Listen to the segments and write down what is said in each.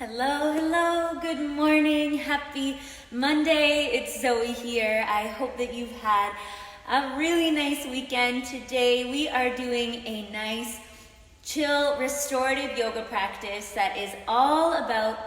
Hello, hello, good morning, happy Monday. It's Zoe here. I hope that you've had a really nice weekend. Today we are doing a nice, chill, restorative yoga practice that is all about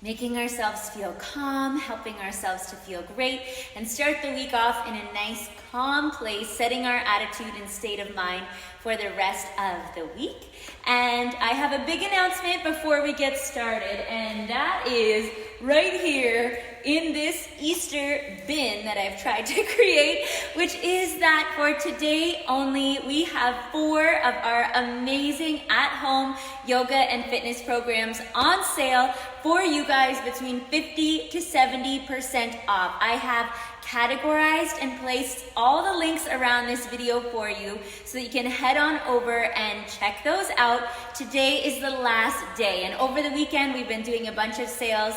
making ourselves feel calm, helping ourselves to feel great, and start the week off in a nice, calm place, setting our attitude and state of mind for the rest of the week. And I have a big announcement before we get started, and that is right here in this Easter bin that I've tried to create, which is that for today only, we have 4 of our amazing at-home yoga and fitness programs on sale for you guys between 50 to 70% off. I have categorized and placed all the links around this video for you so that you can head on over and check those out. Today is the last day, and over the weekend we've been doing a bunch of sales.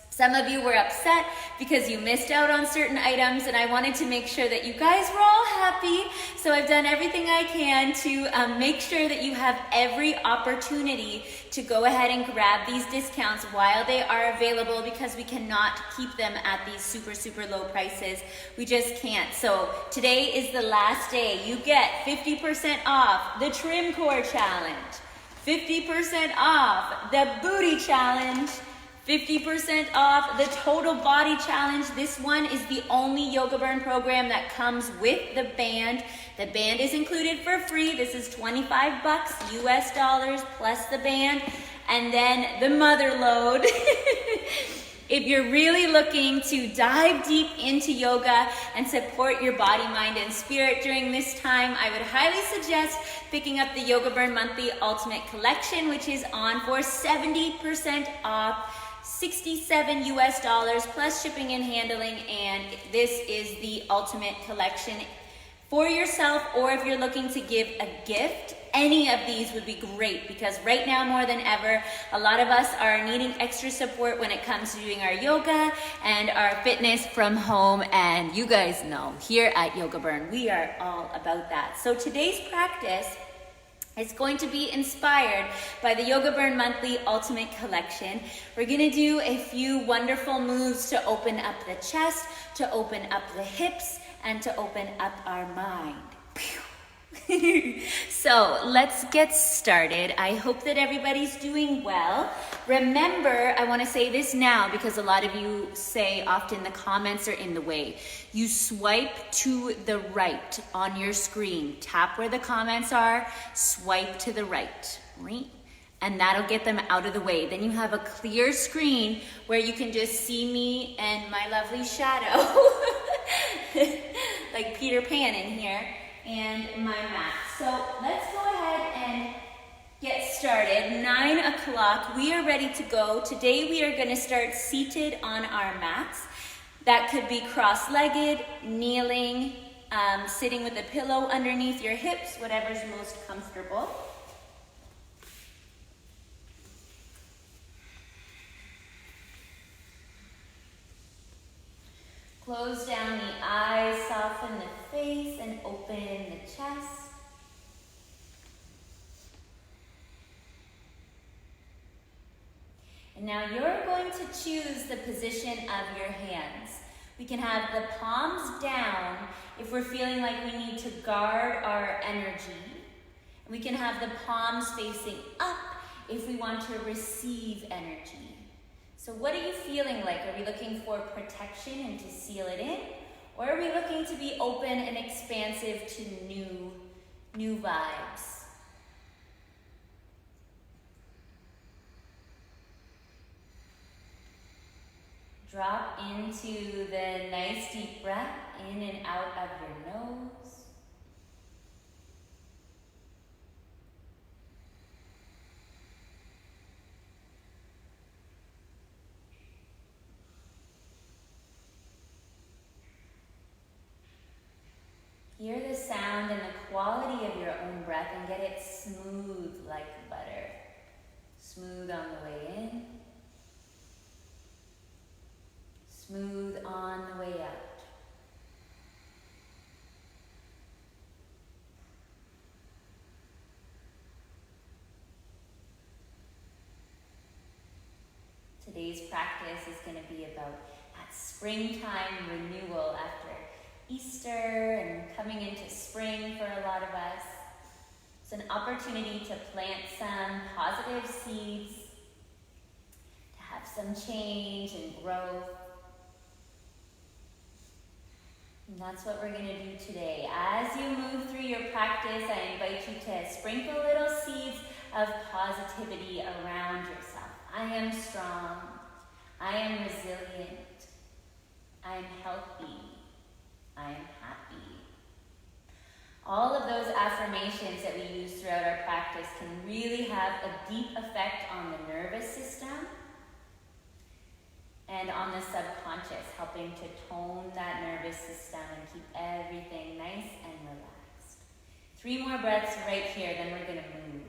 Some of you were upset because you missed out on certain items, and I wanted to make sure that you guys were all happy. So I've done everything I can to make sure that you have every opportunity to go ahead and grab these discounts while they are available, because we cannot keep them at these super low prices. We just can't. So today is the last day. You get 50% off the Trim Core Challenge, 50% off the Booty Challenge, 50% off the Total Body Challenge. This one is the only YogaBURN program that comes with the band. The band is included for free. This is $25 US dollars plus the band. And then the mother load. If you're really looking to dive deep into yoga and support your body, mind, and spirit during this time, I would highly suggest picking up the YogaBURN Monthly Ultimate Collection, which is on for 70% off. $67 US dollars plus shipping and handling, and this is the ultimate collection for yourself, or if you're looking to give a gift, any of these would be great, because right now more than ever, a lot of us are needing extra support when it comes to doing our yoga and our fitness from home, and you guys know, here at YogaBURN, we are all about that. So today's practice is going to be inspired by the YogaBURN Monthly Ultimate Collection. We're gonna do a few wonderful moves to open up the chest, to open up the hips, and to open up our mind. So let's get started. I hope that everybody's doing well. Remember, I want to say this now because a lot of you say often the comments are in the way. You swipe to the right on your screen. Tap where the comments are, swipe to the right, right? And that'll get them out of the way. Then you have a clear screen where you can just see me and my lovely shadow, like Peter Pan in here, and my mat. So let's go ahead and get started. 9 o'clock, we are ready to go. Today we are gonna start seated on our mats. That could be cross-legged, kneeling, sitting with a pillow underneath your hips, whatever's most comfortable. Close down the eyes, soften the face, and open the chest. And now you're going to choose the position of your hands. We can have the palms down if we're feeling like we need to guard our energy. And we can have the palms facing up if we want to receive energy. So what are you feeling like? Are we looking for protection and to seal it in? Or are we looking to be open and expansive to new vibes? Drop into the nice deep breath in and out of your nose. Hear the sound and the quality of your own breath and get it smooth like butter. Smooth on the way in. Smooth on the way out. Today's practice is going to be about that springtime renewal after Easter and coming into spring for a lot of us. It's an opportunity to plant some positive seeds, to have some change and growth. And that's what we're going to do today. As you move through your practice, I invite you to sprinkle little seeds of positivity around yourself. I am strong. I am resilient. I am healthy. I am happy. All of those affirmations that we use throughout our practice can really have a deep effect on the nervous system and on the subconscious, helping to tone that nervous system and keep everything nice and relaxed. 3 more breaths right here, then we're going to move.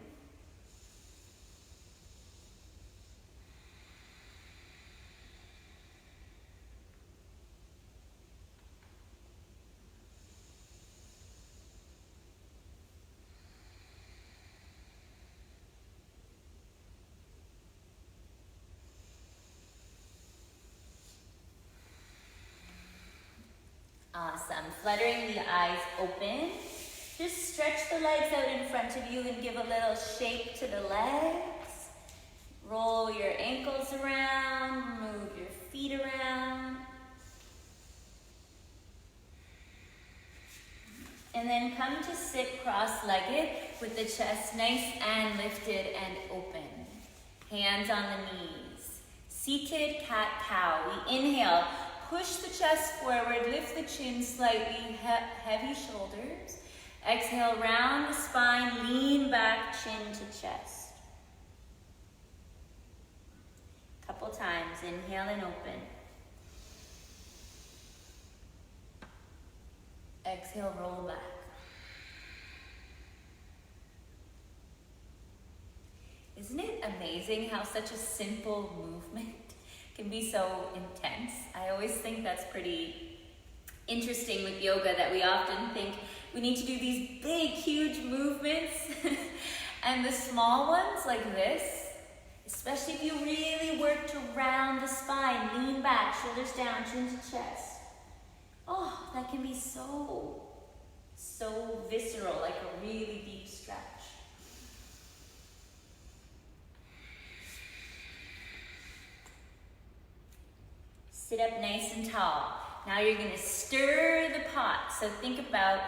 Awesome. Fluttering the eyes open. Just stretch the legs out in front of you and give a little shake to the legs. Roll your ankles around, move your feet around. And then come to sit cross-legged with the chest nice and lifted and open. Hands on the knees. Seated cat-cow. We inhale. Push the chest forward, lift the chin slightly, heavy shoulders. Exhale, round the spine, lean back, chin to chest. Couple times, inhale and open. Exhale, roll back. Isn't it amazing how such a simple movement can be so intense? I always think that's pretty interesting with yoga, that we often think we need to do these big, huge movements and the small ones like this, especially if you really work to round the spine, lean back, shoulders down, chin to chest. Oh, that can be so visceral, like a really deep stretch. Sit up nice and tall. Now you're going to stir the pot. So think about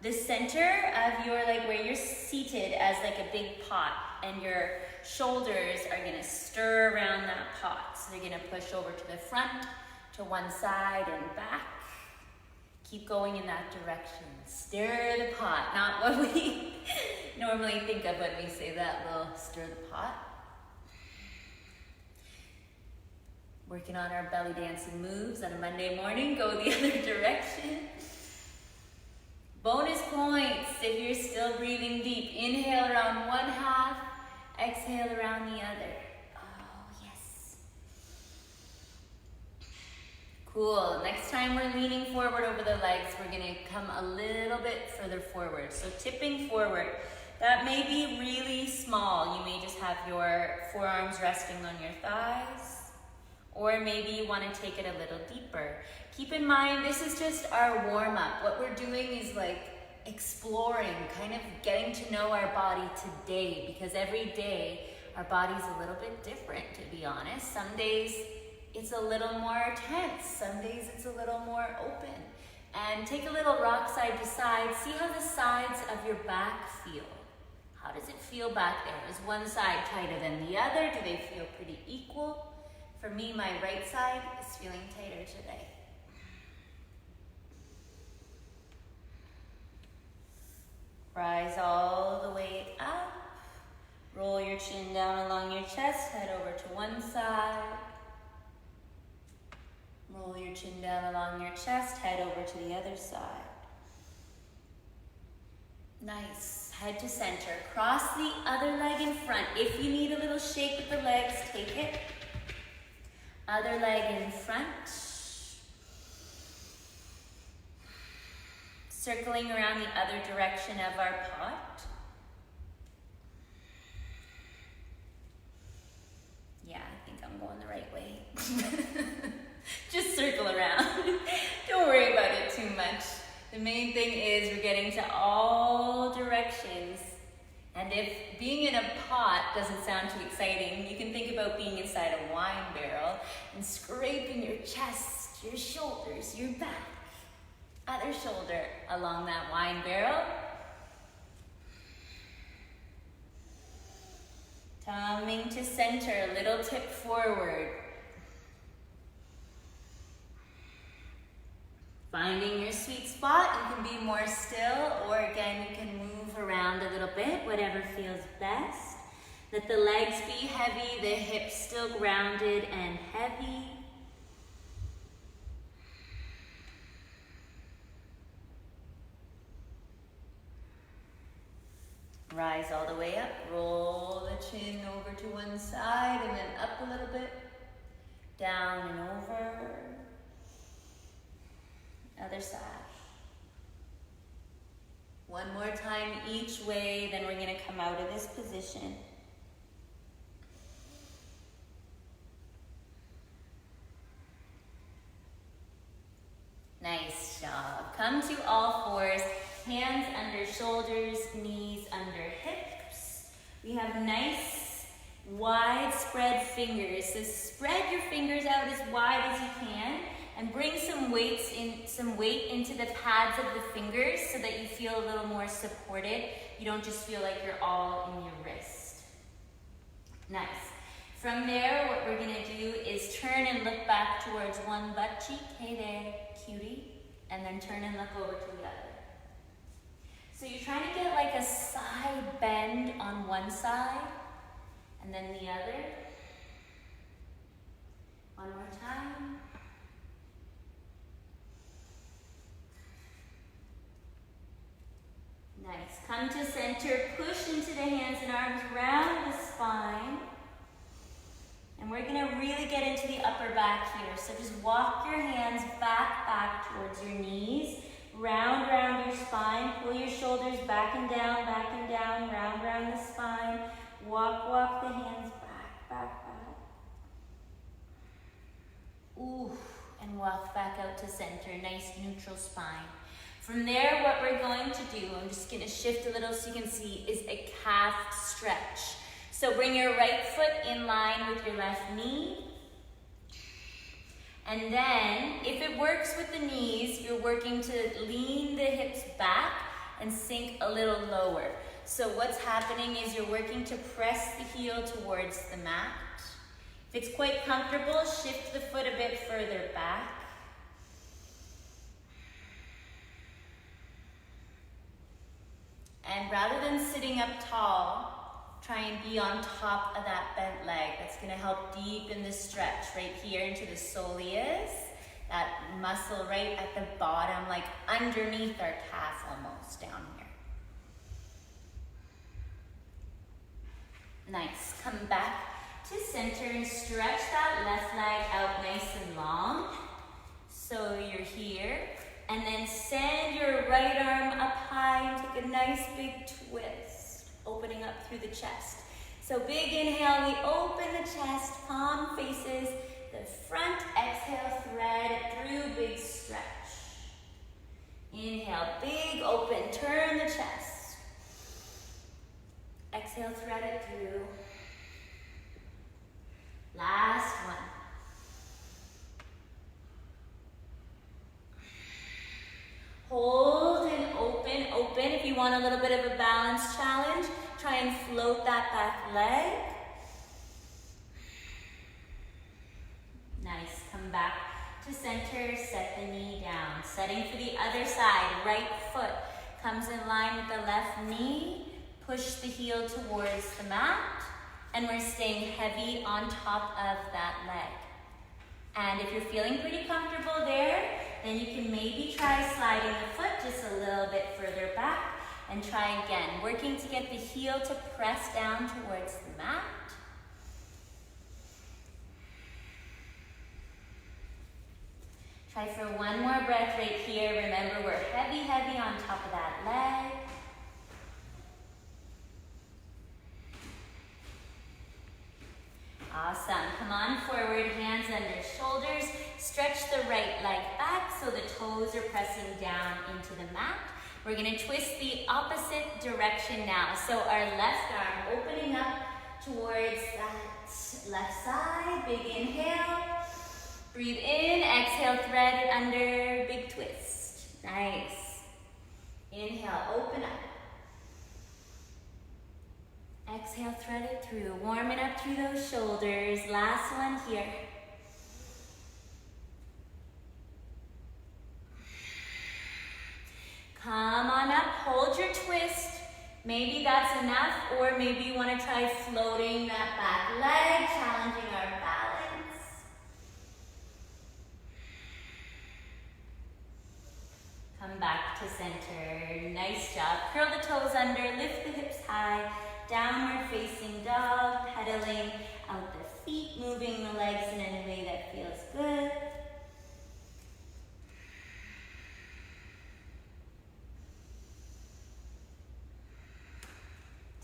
the center of your, like where you're seated as like a big pot, and your shoulders are going to stir around that pot. So they're going to push over to the front, to one side and back. Keep going in that direction. Stir the pot, not what we normally think of when we say that little stir the pot. Working on our belly dancing moves on a Monday morning, go the other direction. Bonus points if you're still breathing deep. Inhale around one half, exhale around the other. Oh, yes. Cool. Next time we're leaning forward over the legs, we're going to come a little bit further forward. So tipping forward. That may be really small. You may just have your forearms resting on your thighs. Or maybe you want to take it a little deeper. Keep in mind, this is just our warm-up. What we're doing is like exploring, kind of getting to know our body today, because every day our body's a little bit different, to be honest. Some days it's a little more tense. Some days it's a little more open. And take a little rock side to side. See how the sides of your back feel. How does it feel back there? Is one side tighter than the other? Do they feel pretty equal? For me, my right side is feeling tighter today. Rise all the way up. Roll your chin down along your chest. Head over to one side. Roll your chin down along your chest. Head over to the other side. Nice. Head to center. Cross the other leg in front. If you need a little shake with the legs, take it. Other leg in front. Circling around the other direction of our pot. Yeah, I think I'm going the right way. Just circle around. Don't worry about it too much. The main thing is we're getting to all directions. And if being in a pot doesn't sound too exciting, you can think about being inside a wine barrel and scraping your chest, your shoulders, your back, other shoulder along that wine barrel. Coming to center, a little tip forward. Finding your sweet spot, you can be more still, or again, you can move around a little bit, whatever feels best. Let the legs be heavy, the hips still grounded and heavy. Rise all the way up, roll the chin over to one side and then up a little bit, down and over. Other side. One more time each way, then we're going to come out of this position. Nice job. Come to all fours, hands under shoulders, knees under hips. We have nice wide spread fingers. So spread your fingers out as wide as you can. And bring some weight into the pads of the fingers so that you feel a little more supported. You don't just feel like you're all in your wrist. Nice. From there, what we're gonna do is turn and look back towards one butt cheek. Hey there, cutie. And then turn and look over to the other. So you're trying to get like a side bend on one side and then the other. One more time. Nice. Come to center, push into the hands and arms, round the spine. And we're going to really get into the upper back here. So just walk your hands back towards your knees. Round your spine. Pull your shoulders back and down, round the spine. Walk the hands back. Ooh, and walk back out to center. Nice neutral spine. From there, what we're going to do, I'm just going to shift a little so you can see, is a calf stretch. So bring your right foot in line with your left knee. And then, if it works with the knees, you're working to lean the hips back and sink a little lower. So what's happening is you're working to press the heel towards the mat. If it's quite comfortable, shift the foot a bit further back. And rather than sitting up tall, try and be on top of that bent leg. That's going to help deepen the stretch right here into the soleus, that muscle right at the bottom, like underneath our calf almost down here. Nice. Come back to center and stretch that left leg out nice and long. So you're here. And then send your right arm up high and take a nice big twist, opening up through the chest. So big inhale, we open the chest, palm faces the front. Exhale, thread through, big stretch. Inhale, big open, turn the chest. Exhale, thread it through. Last one. Hold and open, open. If you want a little bit of a balance challenge, try and float that back leg. Nice. Come back to center, set the knee down. Setting for the other side, right foot comes in line with the left knee. Push the heel towards the mat, and we're staying heavy on top of that leg. And if you're feeling pretty comfortable there, then you can maybe try sliding the foot just a little bit further back and try again, working to get the heel to press down towards the mat. Try for one more breath right here. Remember, we're heavy, heavy on top of that leg. Awesome. Come on forward, hands under shoulders. Stretch the right leg back so the toes are pressing down into the mat. We're going to twist the opposite direction now. So our left arm opening up towards that left side. Big inhale. Breathe in. Exhale, thread it under. Big twist. Nice. Inhale, open up. Exhale, thread it through. Warm it up through those shoulders. Last one here. Come on up, hold your twist. Maybe that's enough, or maybe you want to try floating that back leg, challenging our balance. Come back to center. Nice job. Curl the toes under, lift the hips high. Downward facing dog, pedaling out the feet, moving the legs in any way that feels good.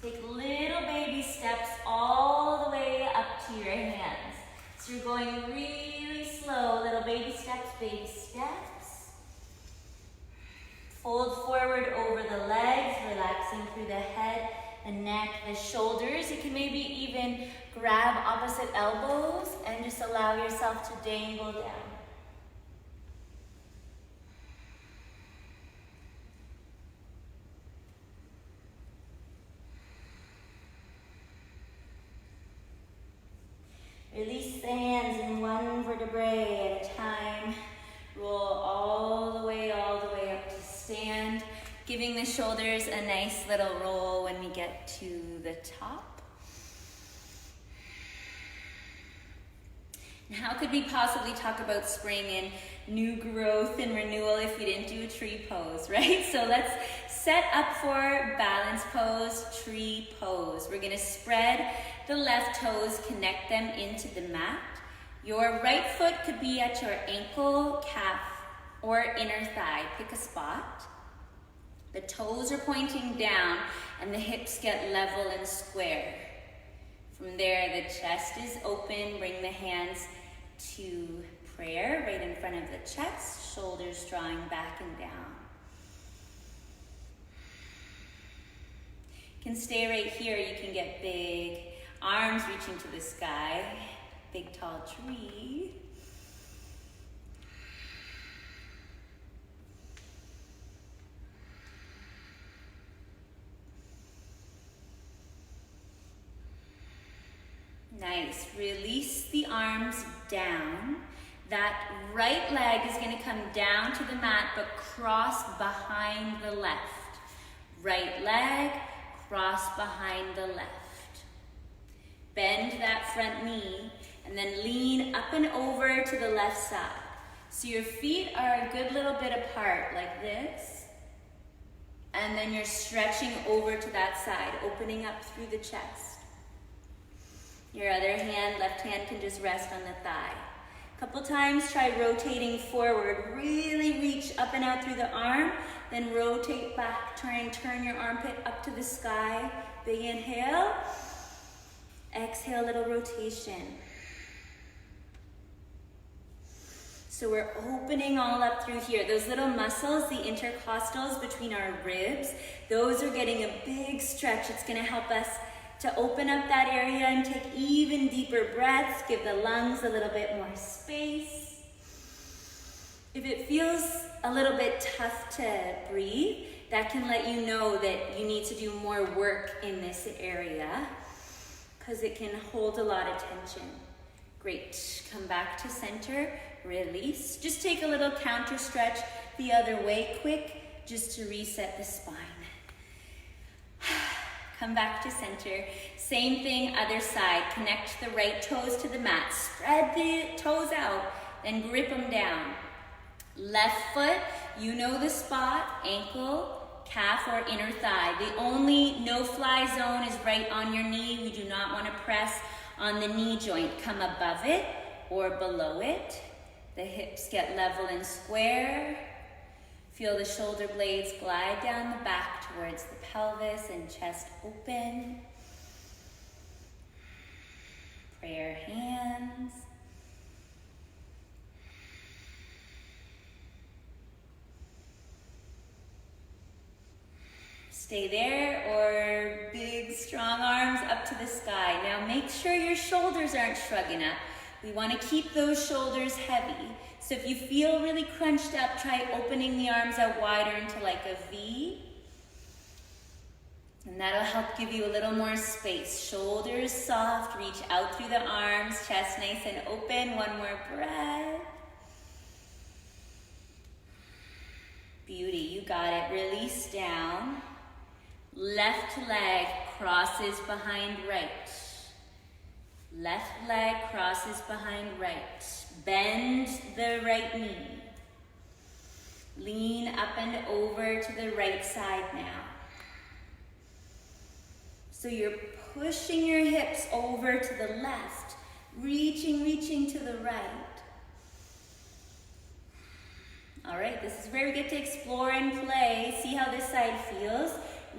Take little baby steps all the way up to your hands. So you're going really slow, little baby steps, baby steps. Fold forward over the legs, relaxing through the head, the neck, the shoulders. You can maybe even grab opposite elbows and just allow yourself to dangle down. Release the hands in one vertebrae at a time. Roll all the way up to stand. Giving the shoulders a nice little roll when we get to the top. And how could we possibly talk about spring and new growth and renewal if we didn't do a tree pose, right? So let's set up for balance pose, tree pose. We're gonna spread the left toes, connect them into the mat. Your right foot could be at your ankle, calf, or inner thigh. Pick a spot. The toes are pointing down and the hips get level and square. From there, the chest is open. Bring the hands to prayer right in front of the chest, shoulders drawing back and down. You can stay right here. You can get big arms reaching to the sky, big tall tree. Nice. Release the arms down. That right leg is going to come down to the mat, but cross behind the left. Right leg, cross behind the left. Bend that front knee, and then lean up and over to the left side. So your feet are a good little bit apart, like this. And then you're stretching over to that side, opening up through the chest. Your other hand, left hand, can just rest on the thigh. A couple times, try rotating forward. Really reach up and out through the arm, then rotate back. Try and turn your armpit up to the sky. Big inhale. Exhale, little rotation. So we're opening all up through here. Those little muscles, the intercostals between our ribs, those are getting a big stretch. It's gonna help us to open up that area and take even deeper breaths. Give the lungs a little bit more space. If it feels a little bit tough to breathe, that can let you know that you need to do more work in this area because it can hold a lot of tension. Great. Come back to center. Release. Just take a little counter stretch the other way quick just to reset the spine. Come back to center. Same thing, other side. Connect the right toes to the mat. Spread the toes out, then grip them down. Left foot, you know the spot, ankle, calf, or inner thigh. The only no-fly zone is right on your knee. We do not want to press on the knee joint. Come above it or below it. The hips get level and square. Feel the shoulder blades glide down the back towards the pelvis and chest open. Prayer hands. Stay there, or big strong arms up to the sky. Now make sure your shoulders aren't shrugging up. We want to keep those shoulders heavy. So if you feel really crunched up, try opening the arms out wider into like a V. And that'll help give you a little more space. Shoulders soft, reach out through the arms, chest nice and open. One more breath. Beauty, you got it. Release down. Left leg crosses behind right. Left leg crosses behind right. Bend the right knee. Lean up and over to the right side now. So you're pushing your hips over to the left, reaching to the right. All right, this is where we get to explore and play. See how this side feels.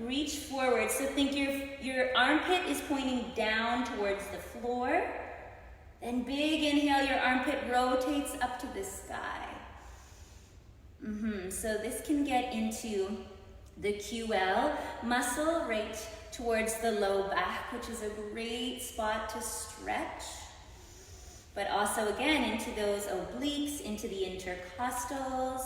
Reach forward. So think your armpit is pointing down towards the floor. Then big inhale, your armpit rotates up to the sky. So this can get into the QL muscle right towards the low back, which is a great spot to stretch. But also again into those obliques, into the intercostals.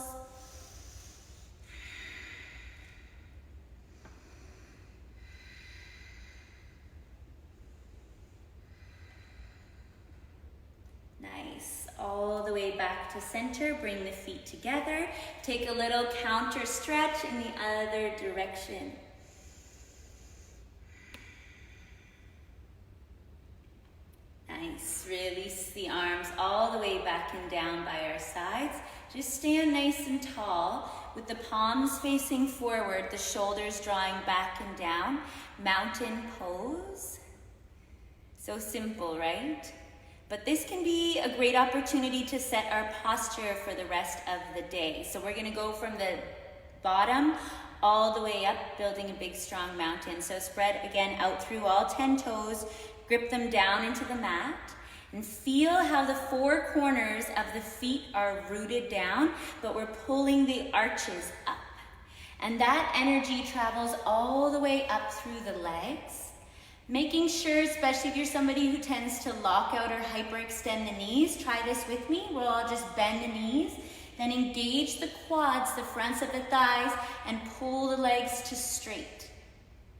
Nice. All the way back to center. Bring the feet together. Take a little counter stretch in the other direction. Nice. Release the arms all the way back and down by our sides. Just stand nice and tall with the palms facing forward, the shoulders drawing back and down. Mountain pose. So simple, right? But this can be a great opportunity to set our posture for the rest of the day. So we're going to go from the bottom all the way up, building a big strong mountain. So spread again out through all 10 toes. Grip them down into the mat and feel how the four corners of the feet are rooted down, but we're pulling the arches up. And that energy travels all the way up through the legs, making sure, especially if you're somebody who tends to lock out or hyperextend the knees, try this with me. We'll all just bend the knees, then engage the quads, the fronts of the thighs, and pull the legs to straight.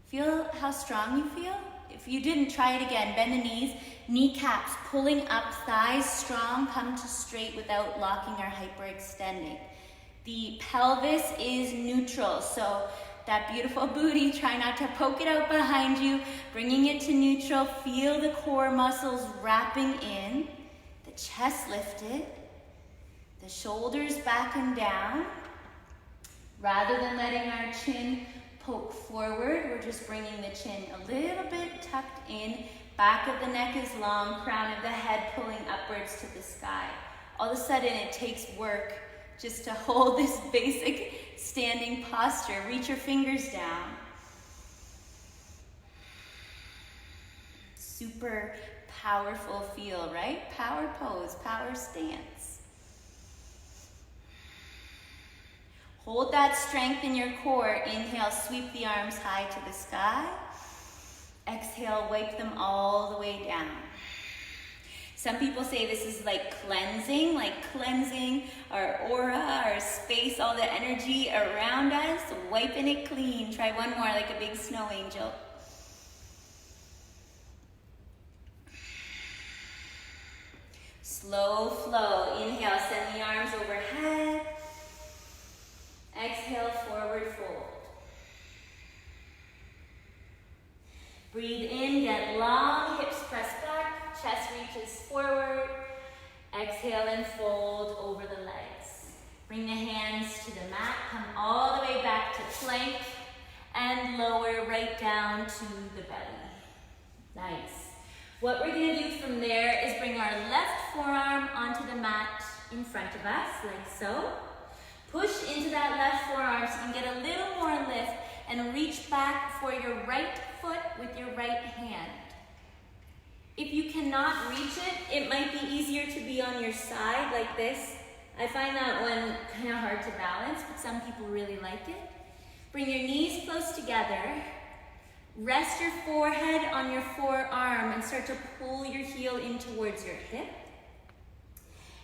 Feel how strong you feel? If you didn't, try it again. Bend the knees, kneecaps pulling up, thighs strong, come to straight without locking or hyperextending. The pelvis is neutral, so that beautiful booty, try not to poke it out behind you, bringing it to neutral. Feel the core muscles wrapping in, the chest lifted, the shoulders back and down. Rather than letting our chin poke forward, we're just bringing the chin a little bit tucked in. Back of the neck is long, crown of the head pulling upwards to the sky. All of a sudden it takes work just to hold this basic standing posture. Reach your fingers down. Super powerful feel, right? Power pose, power stance. Hold that strength in your core. Inhale, sweep the arms high to the sky. Exhale, wipe them all the way down. Some people say this is like cleansing our aura, our space, all the energy around us, wiping it clean. Try one more, like a big snow angel. Slow flow. Inhale, send the arms overhead. Exhale, forward fold. Breathe in, get long, hips press back, chest reaches forward. Exhale and fold over the legs. Bring the hands to the mat, come all the way back to plank and lower right down to the belly. Nice. What we're going to do from there is bring our left forearm onto the mat in front of us, like so. Push into that left forearm so you can get a little more lift and reach back for your right foot with your right hand. If you cannot reach it, it might be easier to be on your side like this. I find that one kind of hard to balance, but some people really like it. Bring your knees close together. Rest your forehead on your forearm and start to pull your heel in towards your hip.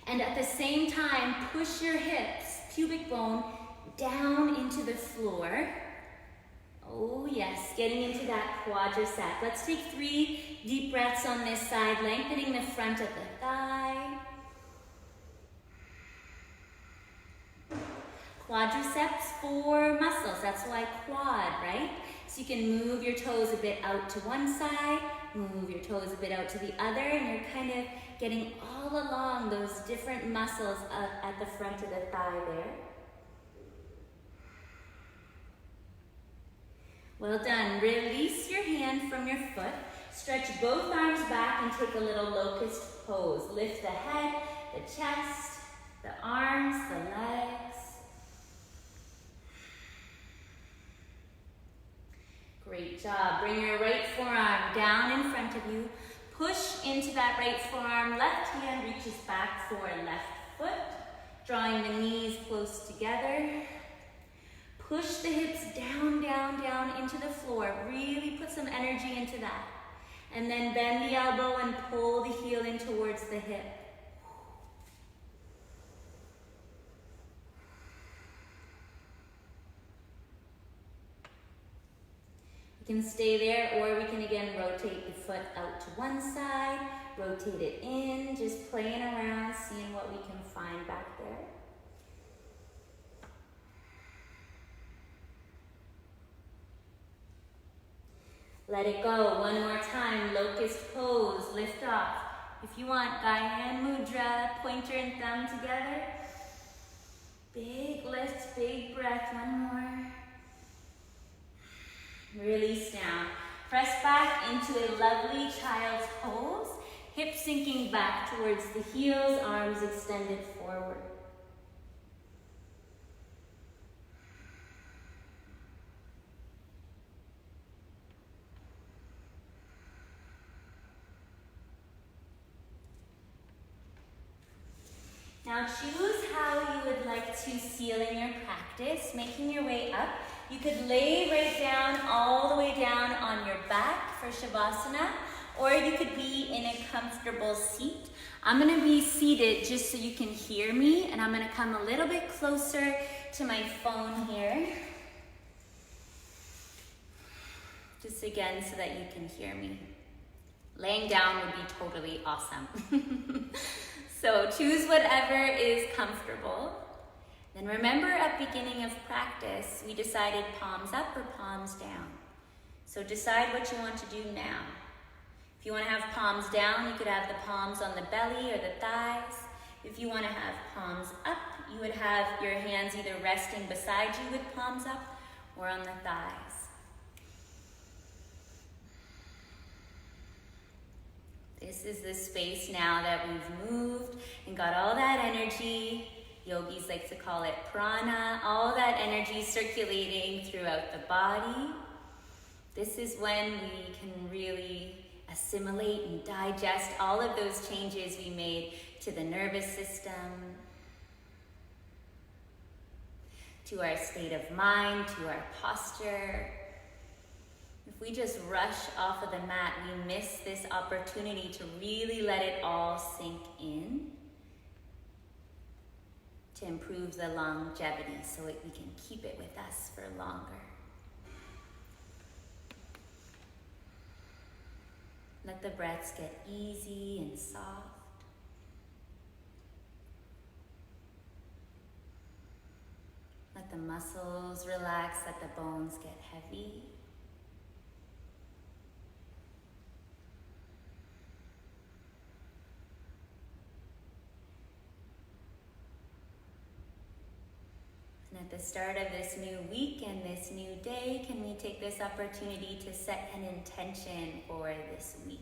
And at the same time, push your hips, pubic bone, down into the floor. Oh yes, getting into that quadricep. Let's take 3 deep breaths on this side, lengthening the front of the thigh. Quadriceps, 4 muscles, that's why quad, right? So you can move your toes a bit out to one side, move your toes a bit out to the other, and you're kind of getting all along those different muscles at the front of the thigh there. Well done. Release your hand from your foot. Stretch both arms back and take a little locust pose. Lift the head, the chest, the arms, the legs. Great job. Bring your right forearm down in front of you. Push into that right forearm. Left hand reaches back for left foot. Drawing the knees close together. Push the hips down, down, down into the floor. Really put some energy into that. And then bend the elbow and pull the heel in towards the hip. You can stay there, or we can again rotate the foot out to one side, rotate it in, just playing around, seeing what we can find back there. Let it go. One more time. Locust pose. Lift off. If you want, Gyan Mudra, pointer and thumb together. Big lift, big breath. One more. Release down. Press back into a lovely child's pose. Hips sinking back towards the heels, arms extended forward. Now choose how you would like to seal in your practice, making your way up. You could lay right down, all the way down on your back for Shavasana, or you could be in a comfortable seat. I'm gonna be seated just so you can hear me, and I'm gonna come a little bit closer to my phone here. Just again, so that you can hear me. Laying down would be totally awesome. So choose whatever is comfortable. Then remember at beginning of practice, we decided palms up or palms down. So decide what you want to do now. If you want to have palms down, you could have the palms on the belly or the thighs. If you want to have palms up, you would have your hands either resting beside you with palms up or on the thighs. This is the space now that we've moved and got all that energy. Yogis like to call it prana, all that energy circulating throughout the body. This is when we can really assimilate and digest all of those changes we made to the nervous system, to our state of mind, to our posture. If we just rush off of the mat, we miss this opportunity to really let it all sink in, to improve the longevity so we can keep it with us for longer. Let the breaths get easy and soft. Let the muscles relax, let the bones get heavy. At the start of this new week and this new day, can we take this opportunity to set an intention for this week?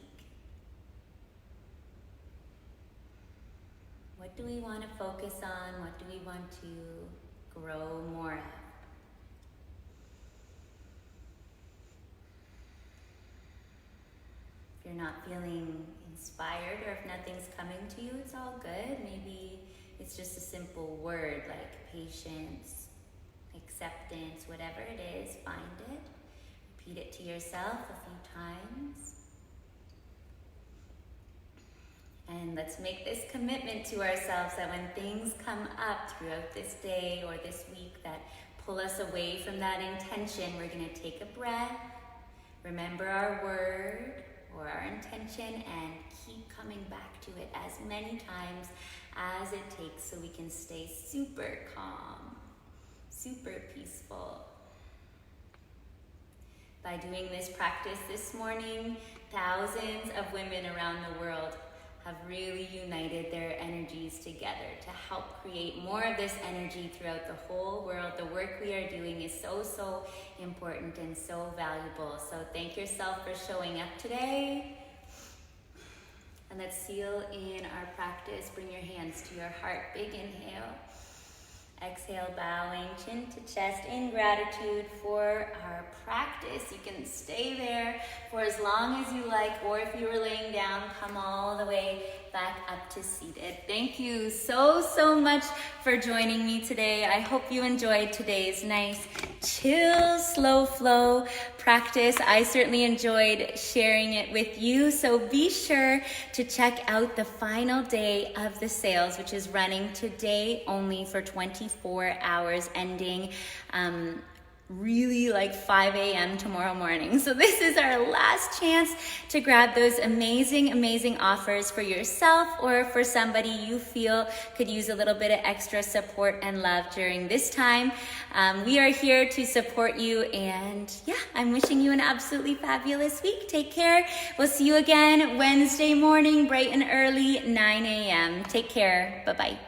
What do we want to focus on? What do we want to grow more of? If you're not feeling inspired, or if nothing's coming to you, it's all good. Maybe it's just a simple word like patience, acceptance, whatever it is, find it. Repeat it to yourself a few times. And let's make this commitment to ourselves that when things come up throughout this day or this week that pull us away from that intention, we're going to take a breath, remember our word or our intention, and keep coming back to it as many times as it takes so we can stay super calm, super peaceful. By doing this practice this morning, thousands of women around the world have really united their energies together to help create more of this energy throughout the whole world. The work we are doing is so important and so valuable. So thank yourself for showing up today. And let's seal in our practice. Bring your hands to your heart. Big inhale. Exhale, bowing chin to chest in gratitude for our practice. You can stay there for as long as you like, or if you were laying down, come all the way back up to seated. Thank you so much for joining me today. I hope you enjoyed today's nice, chill, slow flow practice. I certainly enjoyed sharing it with you. So be sure to check out the final day of the sales, which is running today only for 24 hours, ending really like 5 a.m. tomorrow morning. So this is our last chance to grab those amazing offers for yourself or for somebody you feel could use a little bit of extra support and love during this time. We are here to support you, and yeah, I'm wishing you an absolutely fabulous week. Take care. We'll see you again Wednesday morning, bright and early, 9 a.m. Take care. Bye-bye.